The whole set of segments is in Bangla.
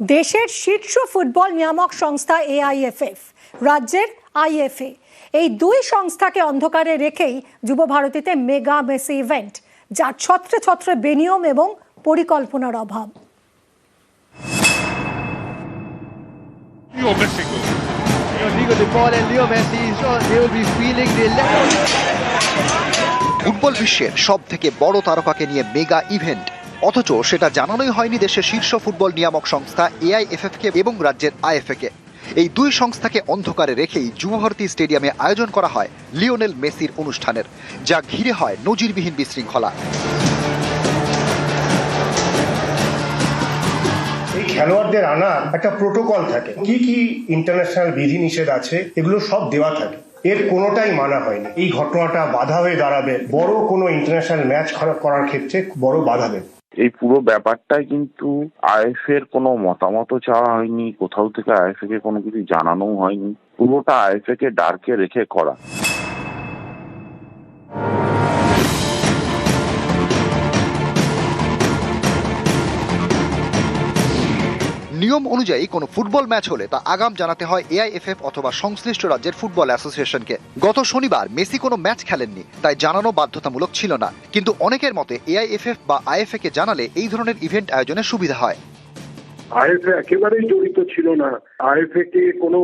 দেশের শীর্ষ ফুটবল নিয়ামক সংস্থা এআইএফএফ, রাজ্যের আইএফএ, এই দুই সংস্থাকে অন্ধকারে রেখেই যুব ভারতীতে মেগা মেসি ইভেন্ট, যার ছত্রে ছত্রে বেনিয়ম এবং পরিকল্পনার অভাব। ফুটবল বিশ্বের সব থেকে বড় তারকাকে নিয়ে মেগা ইভেন্ট, অথচ সেটা জানানোই হয়নি দেশের শীর্ষ ফুটবল নিয়ামক সংস্থা এআইএফএফ কে এবং রাজ্যের আইএফএ কে। এই দুই সংস্থাকে অন্ধকারে রেখেই যুবভারতী স্টেডিয়ামে আয়োজন করা হয় লিওনেল মেসির অনুষ্ঠানের, যা ঘিরে হয় নজিরবিহীন বিশৃঙ্খলা। এই খেলোয়াড়দের আনার একটা প্রোটোকল থাকে, কি কি ইন্টারন্যাশনাল বিধিনিষেধ আছে এগুলো সব দেওয়া থাকে, এর কোনোটাই মানা হয়নি। এই ঘটনাটা বাধা হয়ে দাঁড়াবে বড় কোনো ইন্টারন্যাশনাল ম্যাচ করার ক্ষেত্রে, বড় বাধা দেবে। এই পুরো ব্যাপারটাই কিন্তু আইএফএ এর কোনো মতামত চাওয়া হয়নি, কোথাও থেকে আইএফএ কে কোনো কিছু জানানো হয়নি, পুরোটা আইএফএ কে ডার্কে রেখে করা। নিয়ম অনুযায়ী কোনো ফুটবল ম্যাচ হলে তা আগাম জানাতে হয় এআইএফএফ অথবা সংশ্লিষ্ট রাজ্যের ফুটবল অ্যাসোসিয়েশনকে। গত শনিবার মেসি কোনো ম্যাচ খেলেননি, তাই জানানো বাধ্যতামূলক ছিল না। কিন্তু অনেকের মতে এআইএফএফ বা আইএফএ কে জানালে এই ধরনের ইভেন্ট আয়োজনের সুবিধা হয়। আইএফএ একেবারেই জড়িত ছিল না, আইএফএ কে কোনো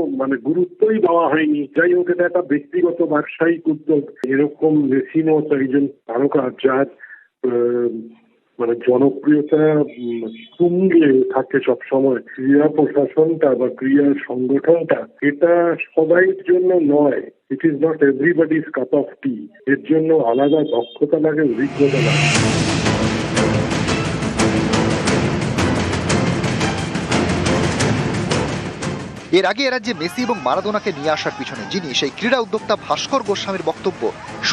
গুরুত্বই দেওয়া হয়নি। যাই হোক, এটা একটা ব্যক্তিগত ব্যবসায়িক উদ্যোগ। এরকম মেসি মতো একজন তারকা যার জনপ্রিয়তা তুঙ্গে থাকে সব সময়, ক্রীড়া প্রশাসনটা বা ক্রীড়া সংগঠনটা এটা সবাইয়ের জন্য নয়। It is not everybody's cup of tea. এর জন্য আলাদা দক্ষতা লাগে, অভিজ্ঞতা লাগে। এর আগে রাজ্যে মেসি এবং মারাদোনাকে নিয়ে আসার পিছনে যিনি সেই ক্রীড়া উদ্যোক্তা ভাস্কর গোস্বামীর বক্তব্য,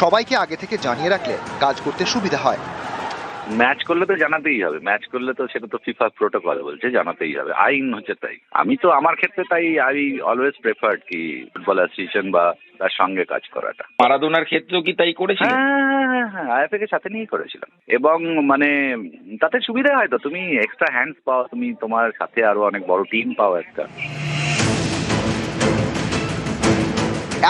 সবাইকে আগে থেকে জানিয়ে রাখলে কাজ করতে সুবিধা হয়। ম্যাচ করলে তো জানাতেই হবে, ম্যাচ করলে তো সেটা তো ফিফা প্রোটোকল বলছে জানাতেই হবে, আইন হচ্ছে তাই। আমি তো আমার ক্ষেত্রে তাই আই অলওয়েজ প্রেফার্ড কি ফুটবল অ্যাসোসিয়েশন বা তার সঙ্গে কাজ করাটা। মারাদোনার ক্ষেত্রেও কি তাই করেছিলেন? হ্যাঁ, আইএফএ কে সাথে নিয়েই করেছিলাম, এবং তাতে সুবিধা হয় তো, তুমি এক্সট্রা হ্যান্ডস পাও, তুমি তোমার সাথে আরো অনেক বড় টিম পাও একটা।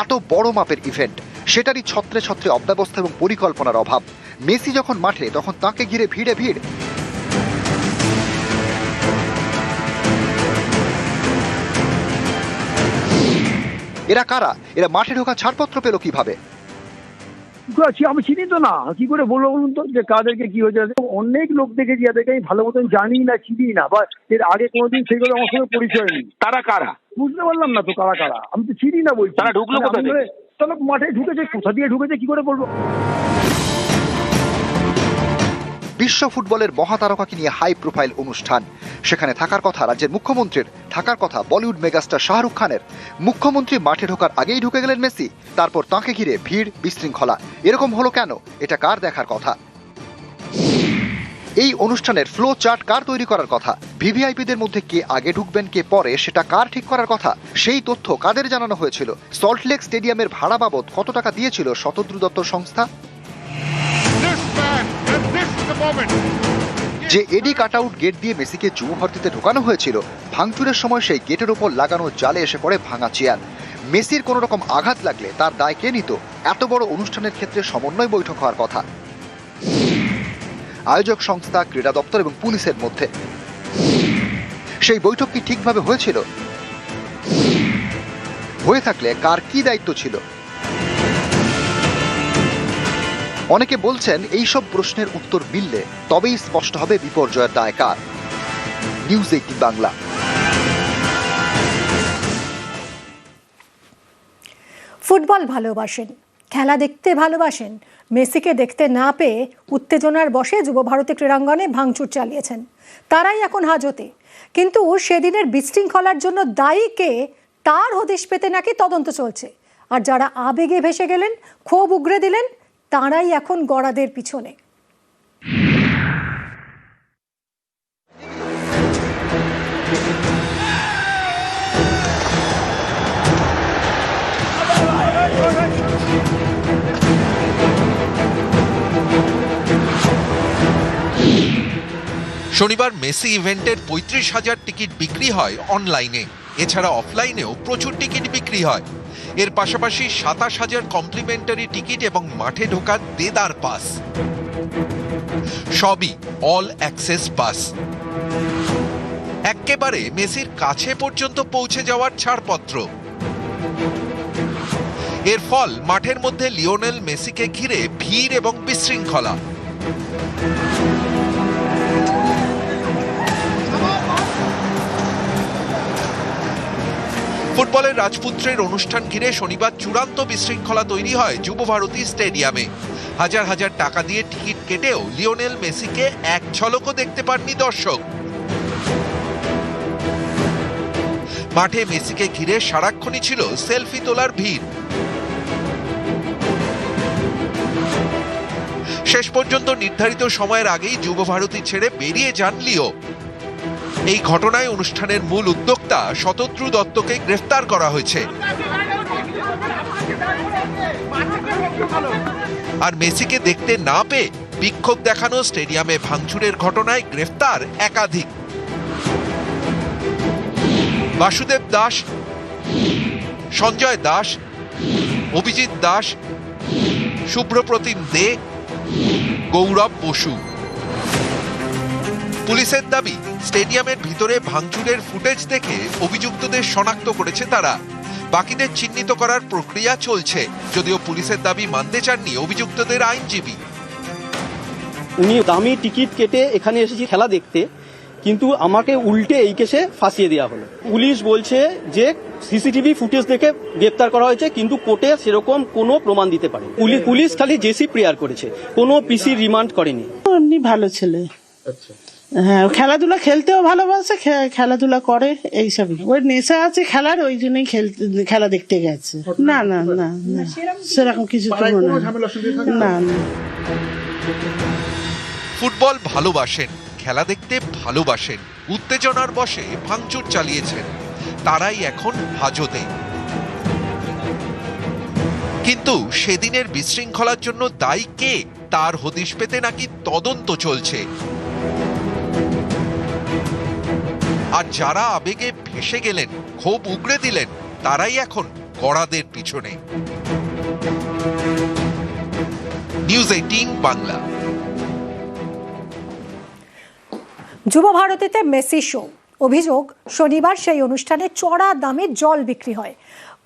এত বড় মাপের ইভেন্ট, সেটারই ছত্রে ছত্রে অব্যবস্থা এবং পরিকল্পনার অভাব। মেসি যখন মাঠে তখন তাকে ঘিরে ভিড়ে ভিড়। এরা কারা? এরা মাঠে ঢোকা ছাড়পত্র পেল কিভাবে? আমি চিনি তো না, কি করে বলবো বলুন তো যে কাদেরকে কি হয়েছে। অনেক লোক দেখেছি যাদেরকে আমি ভালো মতন জানি না, চিনি না, বা এর আগে কোনোদিন সেইগুলো আমার সঙ্গে পরিচয় নেই। তারা কারা বুঝতে পারলাম না তো কারা কারা, আমি তো চিনি না বলছি। তারা ঢুকলো কোথা থেকে? তাহলে মাঠে ঢুকেছে, কোথা দিয়ে ঢুকেছে কি করে বলবো। বিশ্ব ফুটবলের মহাতারকাকে নিয়ে হাই প্রোফাইল অনুষ্ঠান, সেখানে থাকার কথা রাজ্যের মুখ্যমন্ত্রীর, থাকার কথা বলিউড মেগাস্টার শাহরুখ খানের। মুখ্যমন্ত্রী মাঠে ঢোকার আগেই ঢুকে গেলেন মেসি, তারপর তাঁকে ঘিরে ভিড়, বিশৃঙ্খলা। এরকম হলো কেন? এটা কার দেখার কথা? এই অনুষ্ঠানের ফ্লো চার্ট কার তৈরি করার কথা? ভিভিআইপিদের মধ্যে কে আগে ঢুকবেন কে পরে, সেটা কার ঠিক করার কথা? সেই তথ্য কাদের জানানো হয়েছিল? সল্টলেক স্টেডিয়ামের ভাড়া বাবদ কত টাকা দিয়েছিল শতদ্রু দত্ত সংস্থা? যে এডি কাটআউট গেট দিয়ে মেসিকে যুবভারতীতে ঢোকানো হয়েছিল, ভাঙচুরের সময় সেই গেটের উপর লাগানো জালে এসে পড়ে ভাঙা চেয়ার। মেসির কোনো রকম আঘাত লাগলে তার দায় কে নিত? এত বড় অনুষ্ঠানের ক্ষেত্রে সমন্বয় বৈঠক হওয়ার কথা আয়োজক সংস্থা, ক্রীড়া দপ্তর এবং পুলিশের মধ্যে। সেই বৈঠক কি ঠিকভাবে হয়েছিল? হয়ে থাকলে কার কি দায়িত্ব ছিল? অনেকে বলছেন এইসব প্রশ্নের উত্তর মিললে তবেই স্পষ্ট হবে বিপর্যয়ের দায় কার। নিউজ 18 বাংলা। ফুটবল ভালোবাসেন, খেলা দেখতে ভালোবাসেন, মেসিকে দেখতে না পেয়ে উত্তেজনার বশে যুব ভারতী ক্রীড়াঙ্গনে ভাঙচুর চালিয়েছেন, তারাই এখন হাজতে। কিন্তু সেদিনের বিশৃঙ্খলার জন্য দায়ী কে, তার হদিশ পেতে নাকি তদন্ত চলছে। আর যারা আবেগে ভেসে গেলেন, ক্ষোভ উগরে দিলেন, তাঁরাই এখন গড়াদের পিছনে। শনিবার মেসি ইভেন্টের 35,000 টিকিট বিক্রি হয় অনলাইনে। এছাড়া অফলাইনেও প্রচুর টিকিট বিক্রি হয়। এর পাশাপাশি 27,000 কমপ্লিমেন্টারি টিকিট এবং মাঠে ঢোকার দেদার পাস, সবই অল অ্যাক্সেস পাস। একেবারে মেসির কাছে পর্যন্ত পৌঁছে যাওয়ার ছাড়পত্র। এর ফল মাঠের মধ্যে লিওনেল মেসিকে ঘিরে ভিড় এবং বিশৃঙ্খলা। ফুটবলের রাজপুত্রের অনুষ্ঠান ঘিরে শনিবার চূড়ান্ত বিশৃঙ্খলা তৈরি হয় যুবভারতী স্টেডিয়ামে। হাজার হাজার টাকা দিয়ে টিকিট কেটেও লিওনেল মেসিকে এক ঝলকও দেখতে পাননি দর্শক। মাঠে মেসিকে ঘিরে সারাক্ষণই ছিল সেলফি তোলার ভিড়। শেষ পর্যন্ত নির্ধারিত সময়ের আগেই যুবভারতী ছেড়ে বেরিয়ে যান লিও। এই ঘটনায় অনুষ্ঠানের মূল উদ্যোক্তা শতদ্রু দত্তকে গ্রেফতার করা হয়েছে। আর মেসিকে দেখতে না পেয়ে বিক্ষোভ দেখানো, স্টেডিয়ামে ভাঙচুরের ঘটনায় গ্রেফতার একাধিক। বাসুদেব দাস, সঞ্জয় দাস, অভিজিৎ দাস, শুভ্রপ্রতিম দে, গৌরব বসু। পুলিশের দাবি, স্টেডিয়ামের ভিতরে ভাঙচুরের ফুটেজ দেখে অভিযুক্তদের শনাক্ত করেছে তারা। বাকিদের চিহ্নিত করার প্রক্রিয়া চলছে, যদিও পুলিশের দাবি মানতে চাননি অভিযুক্তদের আইনজীবী। উনি দামি টিকিট কেটে এখানে এসেছি খেলা দেখতে, কিন্তু আমাকে উল্টে এই কেসে ফাঁসিয়ে দেওয়া হলো। পুলিশ বলছে যে সিসিটিভি ফুটেজ দেখে গ্রেপ্তার করা হয়েছে, কিন্তু কোর্টে সেরকম কোনো প্রমাণ দিতে পারে। পুলিশ খালি জেসি প্রেয়ার করেছে, কোনো পিসি রিমান্ড করেনি। এমনি ভালো ছেলে, হ্যাঁ খেলাধুলা খেলতেও ভালোবাসে, খেলাধুলা করে, এইসবই। ওই নেশা আছে খেলার, ওই জন্যই খেলা দেখতে গেছে। না না না না, সেরকম কিছু তো মনে হয় না। ফুটবল ভালোবাসেন, খেলা দেখতে ভালোবাসেন, উত্তেজনার বশে ভাঙচুর চালিয়েছেন, তারাই এখন হাজতে। কিন্তু সেদিনের বিশৃঙ্খলার জন্য দায়ী কে, তার হদিশ পেতে নাকি তদন্ত চলছে। আর যারা আবেগে ভেসে গেলেন, ক্ষোভ উগড়ে দিলেন, তারাই এখন কড়াদের পিছনে। নিউজ 18 বাংলা। যুবভারতীতে মেসি শো। অভিযোগ, শনিবার সেই অনুষ্ঠানে চড়া দামে জল বিক্রি হয়।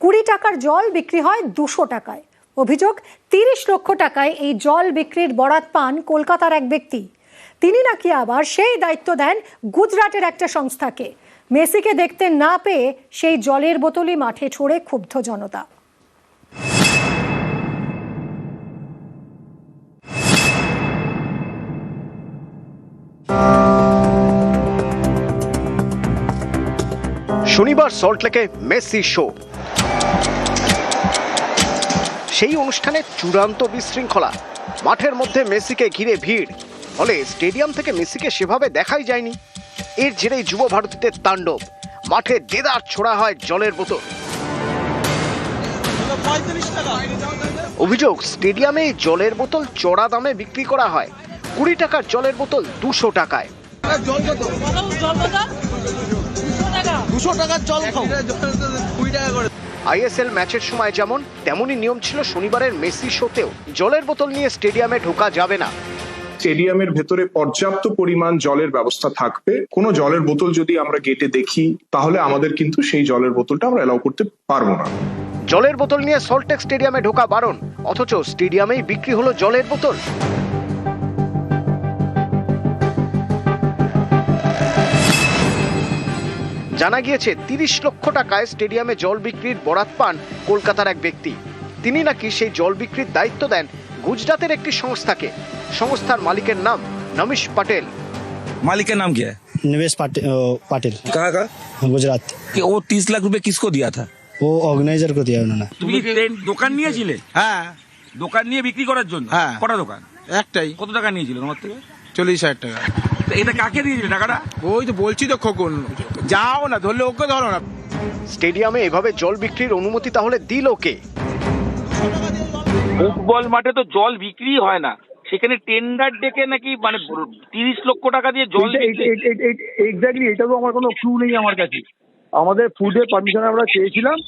20 টাকার জল বিক্রি হয় 200 টাকায়। অভিযোগ, 30 লক্ষ টাকায় এই জল বিক্রির বরাত পান কলকাতার এক ব্যক্তি। তিনি নাকি আবার সেই দায়িত্ব দেন গুজরাটের একটা সংস্থাকে। মেসিকে দেখতে না পেয়ে সেই জলের বোতলই মাঠে ছড়ে ক্ষুব্ধ জনতা। শনিবার সল্টলেকে মেসি শো। সেই অনুষ্ঠানে চূড়ান্ত বিশৃঙ্খলা। মাঠের মধ্যে মেসিকে ঘিরে ভিড়, ফলে স্টেডিয়াম থেকে মেসিকে সেভাবে দেখাই যায়নি। এর জেরেই যুব ভারতীতে তাণ্ডব। মাঠে দেদার ছোড়া হয় জলের বোতল। অভিযোগ, স্টেডিয়ামে জলের বোতল চড়া দামে বিক্রি করা হয়। 20 টাকার জলের বোতল 200 টাকায়। আইএসএল ম্যাচের সময় যেমন, তেমনই নিয়ম ছিল শনিবারের মেসি শোতেও। জলের বোতল নিয়ে স্টেডিয়ামে ঢোকা যাবে না। স্টেডিয়ামের ভেতরে পর্যাপ্ত পরিমাণ জলের ব্যবস্থা থাকবে। কোনো জলের বোতল যদি আমরা গেটে দেখি, তাহলে আমাদের কিন্তু সেই জলের বোতলটা আমরা এলাও করতে পারবো না। জলের বোতল নিয়ে সল্টলেক স্টেডিয়ামে ঢোকা বারণ, অথচ স্টেডিয়ামেই বিক্রি হলো জলের বোতল। জানা গিয়েছে 30 লক্ষ টাকায় স্টেডিয়ামে জল বিক্রির বরাত পান কলকাতার এক ব্যক্তি। তিনি নাকি সেই জল বিক্রির দায়িত্ব দেন গুজরাতের একটি সংস্থাকে। সংস্থার মালিকের নাম নমিশ পাটেল। मालिक का नाम क्या है? निवेश पाटिल। कहाँ का? गुजरात। कि वो 30 लाख रुपए किसको दिया था? वो অর্গানাইজার को दिया उन्होंने। তুমি কি দোকান নিয়েছিলে? হ্যাঁ, দোকান নিয়ে বিক্রি করার জন্য? হ্যাঁ। কটা দোকান? একটাই। কত টাকা নিয়েছিল তোমার থেকে? 40,000 টাকা। তো এটা কাকে দিয়েছিলে টাকাটা? ওই তো বলছি তো খোকন, যাও না, ধরলে ওকে ধরো না। স্টেডিয়ামে এভাবে জল বিক্রির অনুমতি তাহলে দিল কে? ফুটবল মাঠে তো জল বিক্রি হয় না, সেখানে টেন্ডার ডেকে নাকি মানে 30 লক্ষ টাকা দিয়ে জল এক্স্যাক্টলি, এটা তো আমার কোনো ক্লু নেই আমার কাছে। আমাদের ফুডের পারমিশন আমরা চেয়েছিলাম।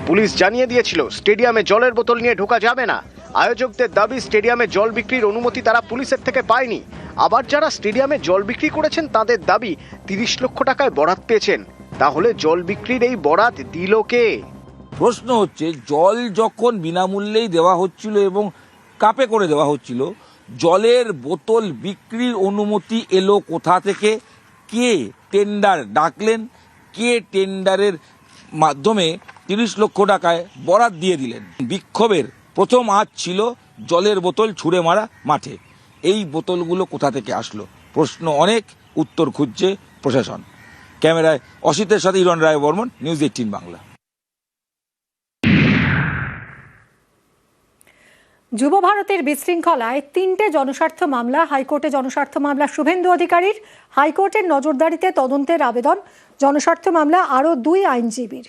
পুলিশ জানিয়ে দিয়েছিল স্টেডিয়ামে জলের বোতল নিয়ে ঢোকা যাবে না। আয়োজকদের দাবি স্টেডিয়ামে জল বিক্রির অনুমতি তারা পুলিশের থেকে পায়নি। আবার যারা স্টেডিয়ামে জল বিক্রি করেছেন তাদের দাবি 30 লক্ষ টাকায় বরাত পেয়েছেন। তাহলে জল বিক্রির এই বরাত দিল কে? প্রশ্ন হচ্ছে, জল যখন বিনামূল্যেই দেওয়া হচ্ছিল এবং কাপে করে দেওয়া হচ্ছিল, জলের বোতল বিক্রির অনুমতি এলো কোথা থেকে? কে টেন্ডার ডাকলেন? কে টেন্ডারের মাধ্যমে 30 লক্ষ টাকায় বরাত দিয়ে দিলেন? বিক্ষোভের প্রথম আজ ছিল জলের বোতল ছুঁড়ে মারা মাঠে। এই বোতলগুলো কোথা থেকে আসলো? প্রশ্ন অনেক, উত্তর খুঁজছে প্রশাসন। ক্যামেরায় অসিতের সাথে ইরন রায় বর্মন, নিউজ 18 বাংলা। যুব ভারতের বিশৃঙ্খলায় 3টে জনস্বার্থ মামলা, হাইকোর্টে জনস্বার্থ মামলা শুভেন্দু অধিকারীর, হাইকোর্টের নজরদারিতে তদন্তের আবেদন, জনস্বার্থ মামলা আরও 2 আইনজীবীর।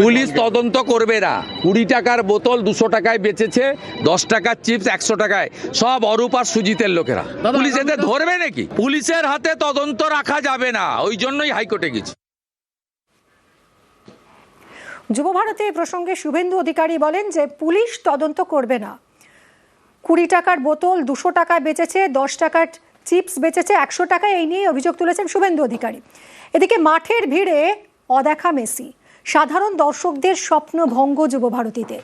পুলিশ তদন্ত করবে না। 20 টাকার বোতল 200 টাকায় বেচেছে, 10 টাকার চিপস 100 টাকায়, সব অরূপ আর সুজিতের লোকেরা। পুলিশ এদের ধরবে নাকি? পুলিশের হাতে তদন্ত রাখা যাবে না, ওই জন্যই হাইকোর্টে গেছি। যুব ভারতে এই প্রসঙ্গে শুভেন্দু অধিকারী বলেন যে পুলিশ তদন্ত করবে না। 20 টাকার বোতল 200 টাকায় বেচেছে, 10 টাকার চিপস বেচেছে 100 টাকায়, এই নিয়ে অভিযোগ তুলেছেন শুভেন্দু অধিকারী। এদিকে মাঠের ভিড়ে অদেখা মেসি, সাধারণ দর্শকদের স্বপ্ন ভঙ্গ যুব ভারতীতে।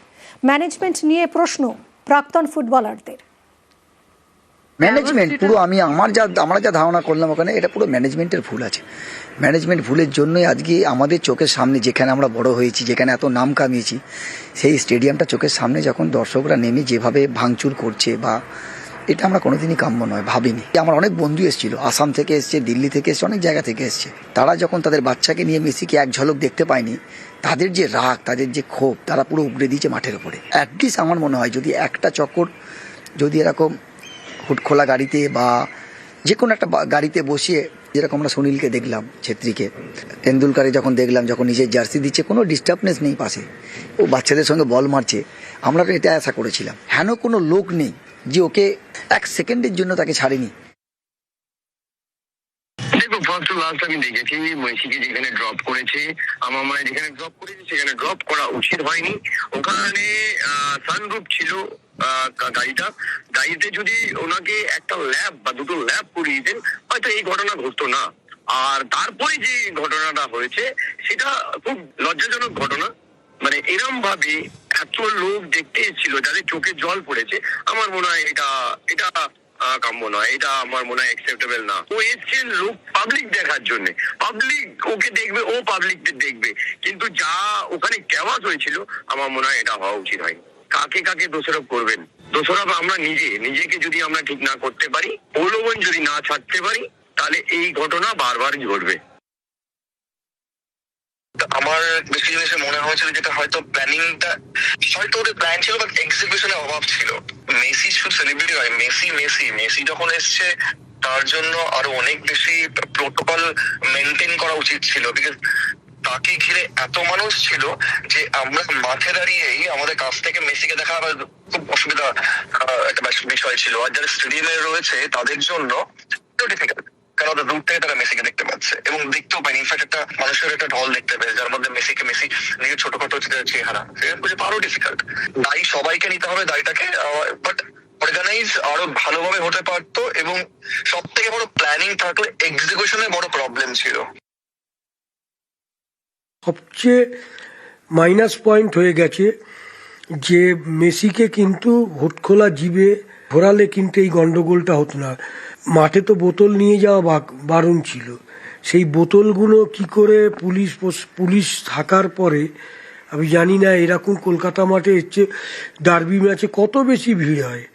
ম্যানেজমেন্ট নিয়ে প্রশ্ন প্রাক্তন ফুটবলারদের। ম্যানেজমেন্ট পুরো আমরা যা ধারণা করলাম ওখানে, এটা পুরো ম্যানেজমেন্টের ভুল আছে। ম্যানেজমেন্ট ভুলের জন্যই আজকে আমাদের চোখের সামনে, যেখানে আমরা বড় হয়েছি, যেখানে এত নাম কামিয়েছি, সেই স্টেডিয়ামটা চোখের সামনে যখন দর্শকরা নেমে যেভাবে ভাঙচুর করছে, বা এটা আমরা কোনোদিনই কাম্য নয়, ভাবিনি। আমার অনেক বন্ধু এসেছিল, আসাম থেকে এসছে, দিল্লি থেকে এসছে, অনেক জায়গা থেকে এসছে। তারা যখন তাদের বাচ্চাকে নিয়ে মেসিকে এক ঝলক দেখতে পায়নি, তাদের যে রাগ, তাদের যে ক্ষোভ, তারা পুরো উগড়ে দিয়েছে মাঠের উপরে। অ্যাটলিস্ট আমার মনে হয় যদি একটা চক্কর যদি এরকম হুটখোলা গাড়িতে বা যে কোনো একটা গাড়িতে বসিয়ে, যেরকম আমরা সুনীলকে দেখলাম, ছেত্রীকে, তেন্ডুলকারে যখন দেখলাম, যখন নিজের জার্সি দিচ্ছে, কোনো ডিস্টার্বনেস নেই পাশে, ও বাচ্চাদের সঙ্গে বল মারছে, আমরা তো এটা আশা করেছিলাম। হেন কোনো লোক নেই যে ওকে 1 সেকেন্ডের জন্য তাকে ছাড়েনি। দেখো, ফার্স্ট লাস্ট আমি দেখেছি মেসিকে যেখানে ড্রপ করেছে, আমার মনে হয় যেখানে ড্রপ করেছে সেখানে ড্রপ করা উচিত হয়নি। ওখানে সানরুফ ছিল গাড়িতে যদি ওনাকে একটা ল্যাব বা 2টো ল্যাব করিয়ে দিতেন, হয়তো এই ঘটনা ঘটতো না। আর তারপরে যে ঘটনাটা হয়েছে সেটা খুব লজ্জাজনক ঘটনা। মানে এরম ভাবে এত লোক দেখতে এসেছিল যাদের চোখে জল পড়েছে, আমার মনে হয় এটা কাম্য নয়, এটা আমার মনে হয় অ্যাকসেপ্টেবল না। ও এসছে লোক পাবলিক দেখার জন্য, পাবলিক ওকে দেখবে, ও পাবলিকদের দেখবে, কিন্তু যা ওখানে ক্যাওয়াস হয়েছিল আমার মনে হয় এটা হওয়া উচিত হয়নি। কাকে কাকে দোষারোপ করবেন? দোষারোপ আমরা নিজেকে যদি আমরা ঠিক না করতে পারি, প্রলোভন যদি না ছাড়তে পারি, তাহলে এই ঘটনা বারবার ঘটবে। আমার বেশি জিনিসে মনে হয়েছিল যেটা হয়তো প্ল্যানিংটা, হয়তো ওদের প্ল্যান ছিল বাট এক্সিকিউশনের অভাব ছিল। মেসি শুধু সেলিব্রিটি হয়, মেসি যখন এসছে তার জন্য আরো অনেক বেশি প্রোটোকল মেনটেন করা উচিত ছিল। বিকজ তাকে ঘিরে এত মানুষ ছিল যে আমরা মাঠে দাঁড়িয়েই আমাদের কাছ থেকে মেসিকে দেখা খুব অসুবিধা একটা বিষয় ছিল। আর যারা স্টেডিয়ামে রয়েছে তাদের জন্য ডিফিকাল্ট, কারণ ওদের দূর থেকে তারা মেসিকে দেখতে পাচ্ছে এবং দেখতেও পায়নি। ইনফ্যাক্ট একটা মানুষের একটা ঢল দেখতে পেয়েছে যার মধ্যে মেসি নিজের ছোটখাটো চেহারা, আরো ডিফিকাল্ট। দায়ী সবাইকে নিতে হবে দায়টাকে, বাট অর্গানাইজ আরো ভালোভাবে হতে পারতো এবং সব থেকে বড় প্ল্যানিং থাকলে এক্সিকিউশনে বড় প্রবলেম ছিল। সবচেয়ে মাইনাস পয়েন্ট হয়ে গেছে যে মেসিকে কিন্তু হুটখোলা জিবে ঘোরালে কিন্তু এই গন্ডগোলটা হতো না। মাঠে তো বোতল নিয়ে যাওয়া বারণ ছিল, সেই বোতলগুলো কি করে পুলিশ থাকার পরে, আমি জানি না এরকম কলকাতা মাঠে এসছে ডার্বি ম্যাচে কত বেশি ভিড় হয়।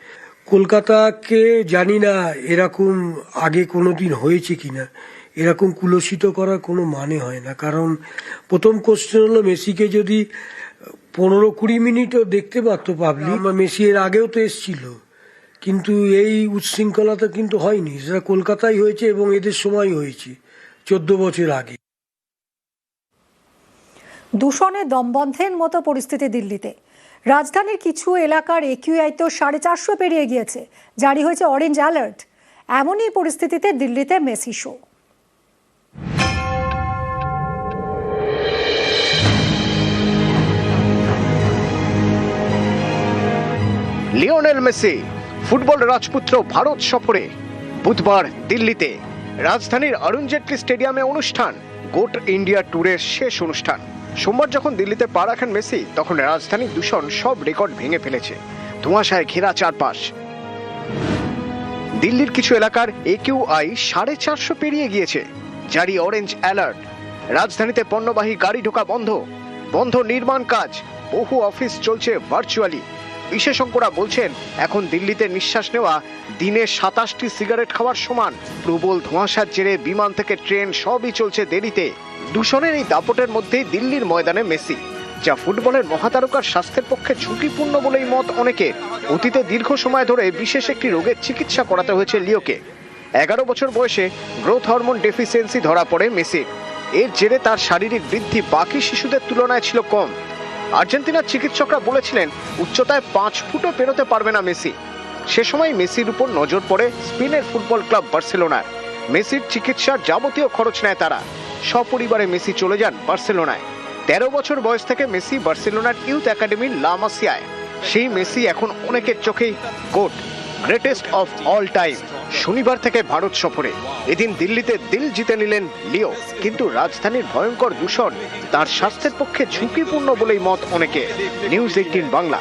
কলকাতাকে জানি না এরকম আগে কোনো দিন হয়েছে কিনা, এরকম কুলসিত করার কোনো মানে হয় না। কারণ প্রথম কোশ্চেন হলো মেসিকে যদি 15-20 মিনিটও দেখতে পারতো পাবলিক, মেসি এর আগেও তো এসছিল, কিন্তু এই উচ্ছৃঙ্খলাটা কিন্তু হয়নি। সেটা কলকাতায় হয়েছে এবং এদের সময় হয়েছে 14 বছর আগে। দূষণে দমবন্ধের মতো পরিস্থিতি দিল্লিতে। রাজধানীর কিছু এলাকার একিউআই তো 450 পেরিয়ে গিয়েছে, জারি হয়েছে অরেঞ্জ অ্যালার্ট। এমনই পরিস্থিতিতে দিল্লিতে Messi show. Lionel Messi football রাজপুত্র ভারত সফরে বুধবার দিল্লিতে রাজধানীর অরুণ জেটলি স্টেডিয়ামে অনুষ্ঠান, গোট ইন্ডিয়া ট্যুরের শেষ অনুষ্ঠান। সোমবার যখন দিল্লিতে পা রাখেন মেসি, তখন রাজধানীর দূষণ সব রেকর্ড ভেঙে ফেলেছে, ধোঁয়াশায় ঘেরা চারপাশ। দিল্লির কিছু এলাকার একিউআই 450 পেরিয়ে গিয়েছে, জারি অরেঞ্জ অ্যালার্ট। রাজধানীতে পণ্যবাহী গাড়ি ঢোকা বন্ধ, বন্ধ নির্মাণ কাজ, বহু অফিস চলছে ভার্চুয়ালি। বিশেষজ্ঞরা বলছেন এখন দিল্লিতে নিঃশ্বাস নেওয়া দিনে 27টি সিগারেট খাওয়ার সমান। প্রবল ধোঁয়াশার জেরে বিমান থেকে ট্রেন সবই চলছে দেরিতে। দূষণের এই দাপটের মধ্যেই দিল্লির ময়দানে মেসি, যা ফুটবলের মহাতারকার স্বাস্থ্যের পক্ষে ঝুঁকিপূর্ণ বলেই মত অনেকের। অতীতে দীর্ঘ সময় ধরে বিশেষ একটি রোগের চিকিৎসা করাতে হয়েছে লিওকে। 11 বছর বয়সে গ্রোথ হরমোন ডেফিসিয়েন্সি ধরা পড়ে মেসির। এর জেরে তার শারীরিক বৃদ্ধি বাকি শিশুদের তুলনায় ছিল কম। আর্জেন্টিনার চিকিৎসকরা বলেছিলেন উচ্চতায় 5 ফুটও পেরোতে পারবে না মেসি। সে সময় মেসির উপর নজর পড়ে স্পেনের ফুটবল ক্লাব বার্সেলোনার। মেসির চিকিৎসার যাবতীয় খরচ নেয় তারা। সপরিবারে মেসি চলে যান বার্সেলোনায়। 13 বছর বয়স থেকে মেসি বার্সেলোনার ইউথ একাডেমির লা মাসিয়ায়। সেই মেসি এখন অনেকের চোখেই goat, greatest of all time. শনিবার থেকে ভারত সফরে। এদিন দিল্লিতে দিল জিতে নিলেন লিও, কিন্তু রাজধানীর ভয়ঙ্কর দূষণ তার স্বাস্থ্যের পক্ষে ঝুঁকিপূর্ণ বলেই মত অনেকে। নিউজ 18 বাংলা।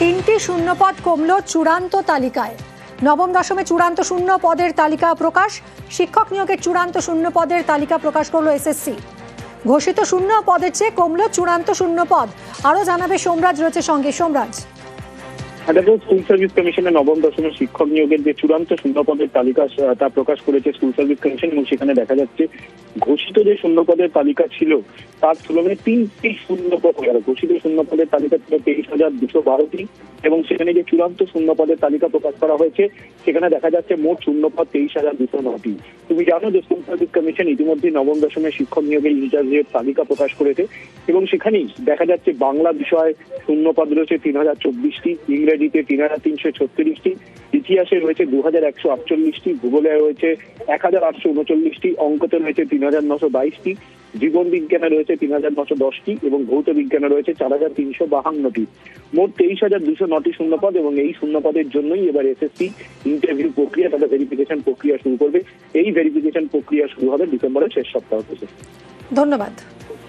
তিনটি শূন্যপদ কমল চূড়ান্ত তালিকায়। নবম দশমে চূড়ান্ত শূন্য পদের তালিকা প্রকাশ। শিক্ষক নিয়োগের চূড়ান্ত শূন্য পদের তালিকা প্রকাশ করলো এসএসসি। ঘোষিত শূন্য পদের চেয়ে কমল চূড়ান্ত শূন্য পদ। আরো জানাবে সোমরাজ, রয়েছে সঙ্গে সোমরাজ। স্কুল সার্ভিস কমিশনের নবম দশমের শিক্ষক নিয়োগের যে চূড়ান্ত শূন্য পদের তালিকা তা প্রকাশ করেছে স্কুল সার্ভিস কমিশন, এবং সেখানে দেখা যাচ্ছে ঘোষিত যে শূন্য পদের তালিকা ছিল তার তুলনায় 3টি শূন্য পদ হয়ে গেল। ঘোষিত শূন্য পদের তালিকা ছিল 23,212টি, এবং সেখানে যে চূড়ান্ত শূন্য পদের তালিকা প্রকাশ করা হয়েছে সেখানে দেখা যাচ্ছে মোট শূন্য পদ 23,209টি। তুমি জানো যে স্কুল সার্ভিস কমিশন ইতিমধ্যে নবম দশমের শিক্ষক নিয়োগের ইন্টারভিউয়ের তালিকা প্রকাশ করেছে, এবং সেখানেই দেখা যাচ্ছে বাংলা বিষয়ে শূন্য পদ রয়েছে 3,024টি, ইংরেজিতে 3,336টি, ইতিহাসে রয়েছে 2,148টি, ভূগোলে রয়েছে 1,839টি, অঙ্কতে রয়েছে 3,922টি, জীবন বিজ্ঞানে রয়েছে 3,910টি, এবং ভৌত বিজ্ঞানে রয়েছে 4,352টি। মোট 23,209টি শূন্যপদ, এবং এই শূন্যপদের জন্যই এবার এসএসসি ইন্টারভিউ প্রক্রিয়া, তাদের ভেরিফিকেশন প্রক্রিয়া শুরু করবে। এই ভেরিফিকেশন প্রক্রিয়া শুরু হবে ডিসেম্বরের শেষ সপ্তাহ থেকে। ধন্যবাদ।